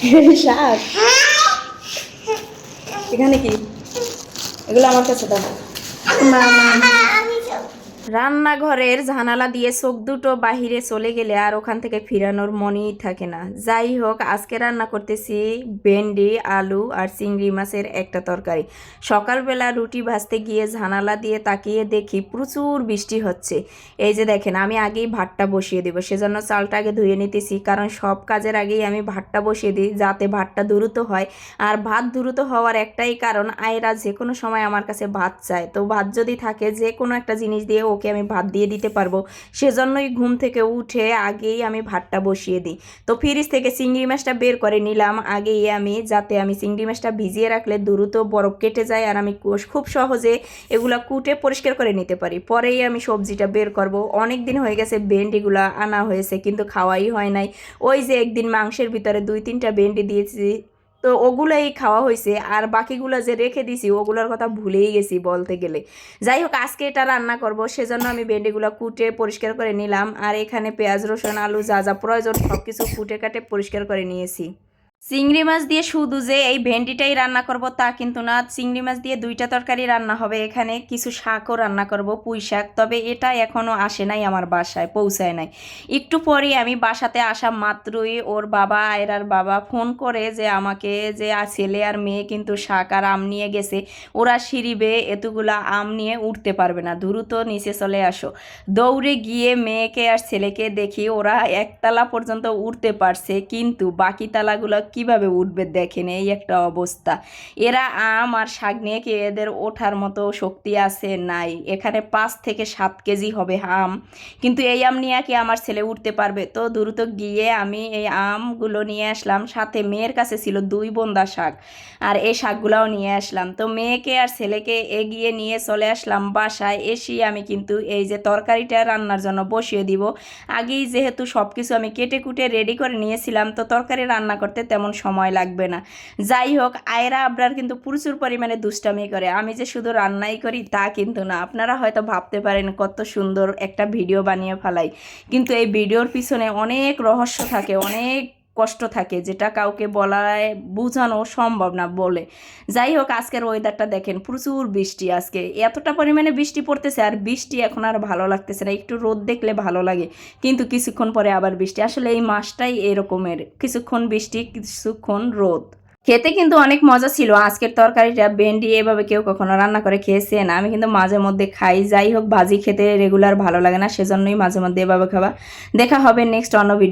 শাক এখানে কি? এগুলো আমার কাছে দাও। রান্নাঘরের জানালা দিয়ে চোখ দুটো বাহিরে চলে গেলে আর ওখান থেকে ফিরানোর মনেই থাকে না। যাই হোক, আজকে রান্না করতেছি ভেন্ডি, আলু আর চিংড়ি মাছের একটা তরকারি। সকালবেলা রুটি ভাজতে গিয়ে জানালা দিয়ে তাকিয়ে দেখি প্রচুর বৃষ্টি হচ্ছে। এই যে দেখেন, আমি আগেই ভাতটা বসিয়ে দেবো, সেজন্য চালটা আগে ধুয়ে নিতেছি, কারণ সব কাজের আগেই আমি ভাতটা বসিয়ে দিই যাতে ভাতটা দ্রুত হয়। আর ভাত দ্রুত হওয়ার একটাই কারণ, আয়রা যে কোনো সময় আমার কাছে ভাত চায়, তো ভাত যদি থাকে যে কোনো একটা জিনিস দিয়ে ওকে আমি ভাত দিয়ে দিতে পারবো, সেজন্যই ঘুম থেকে উঠে আগেই আমি ভাতটা বসিয়ে দিই। তো ফ্রিজ থেকে চিংড়ি মাছটা বের করে নিলাম আগেই আমি, যাতে আমি চিংড়ি মাছটা ভিজিয়ে রাখলে দ্রুত বরফ কেটে যায় আর আমি খুব সহজে এগুলা কুটে পরিষ্কার করে নিতে পারি। পরেই আমি সবজিটা বের করব। অনেক দিন হয়ে গেছে ভেন্ডিগুলা আনা হয়েছে কিন্তু খাওয়াই হয় নাই। ওই যে একদিন মাংসের ভিতরে 2-3টা ভেন্ডি দিয়েছি, তো ওগুলাই খাওয়া হয়েছে, আর বাকিগুলো যে রেখে দিছি ওগুলোর কথা ভুলেই গেছি বলতে গেলে। যাই হোক, আজকে এটা রান্না করব, সেজন্য আমি ভেন্ডিগুলো কুটে পরিষ্কার করে নিলাম, আর এখানে পেঁয়াজ, রসুন, আলু যা যা প্রয়োজন সব কিছু কুটে কাটে পরিষ্কার করে নিয়েছি। চিংড়ি মাছ দিয়ে শুধু যে এই ভেন্ডিটাই রান্না করব তা কিন্তু না, চিংড়ি মাছ দিয়ে 2টা তরকারি রান্না হবে, এখানে কিছু শাকও রান্না করব, পুঁই শাক। তবে এটা এখনও আসে নাই আমার বাসায়, পৌঁছায় নাই। একটু পরে আমি বাসাতে আসা মাত্রই ওর বাবা, আয়রার বাবা ফোন করে যে আমাকে যে ছেলে আর মেয়ে কিন্তু শাক আর আম নিয়ে গেছে, ওরা সিঁড়ি বেয়ে এতগুলা আম নিয়ে উঠতে পারবে না, দ্রুত নিচে চলে আসো। দৌড়ে গিয়ে মেয়েকে আর ছেলেকে দেখি ওরা একতলা পর্যন্ত উঠতে পারছে, কিন্তু বাকি তালাগুলো কিভাবে উঠবে দেখেন, এই একটা অবস্থা। এরা আম আর শাক নিয়ে কি এদের ওঠার মতো শক্তি আছে? নাই। এখানে 5 থেকে 7 কেজি হবে আম, কিন্তু এই আম নিয়ে কি আমার ছেলে উঠতে পারবে? তো দ্রুত গিয়ে আমি এই আমগুলো নিয়ে আসলাম, সাথে মেয়ের কাছে ছিল 2 বন্দা শাক, আর এই শাকগুলাও নিয়ে আসলাম। তো মেয়েকে আর ছেলেকে এগিয়ে নিয়ে চলে আসলাম বাসায়। এসে আমি কিন্তু এই যে তরকারিটা রান্নার জন্য বসিয়ে দিব। আগেই যেহেতু সব কিছু আমি কেটে কুটে রেডি করে নিয়েছিলাম, তো তরকারি রান্না করতে তেমন সময় লাগবে না। যাই হোক, আয়রা আবরার কিন্তু প্রচুর পরিমাণে দুষ্টামি করে। আমি যে শুধু রান্নাই করি তা কিন্তু না। আপনারা হয়তো ভাবতে পারেন কত সুন্দর একটা ভিডিও বানিয়ে ফেলাই, কিন্তু এই ভিডিওর পিছনে অনেক রহস্য থাকে, অনেক কষ্ট থাকে, যেটা কাউকে বলায় বোঝানো সম্ভব না বলে। যাই হোক, আজকের ওয়েদারটা দেখেন, প্রচুর বৃষ্টি, আজকে এতটা পরিমাণে বৃষ্টি পড়তেছে, আর বৃষ্টি এখন আর ভালো লাগতেছে না। একটু রোদ দেখলে ভালো লাগে, কিন্তু কিছুক্ষণ পরে আবার বৃষ্টি। আসলে এই মাসটাই এরকমের, কিছুক্ষণ বৃষ্টি কিছুক্ষণ রোদ। খেতে কিন্তু অনেক মজা ছিল আজকের তরকারিটা। ভেন্ডি এভাবে কেউ কখনো রান্না করে খেয়েছেন? আমি কিন্তু মাঝে মধ্যে খাই। যাই হোক, ভাজি খেতে রেগুলার ভালো লাগে না, সেজন্যই মাঝে মধ্যে এভাবে খাওয়া। দেখা হবে নেক্সট অন্য ভিডিও।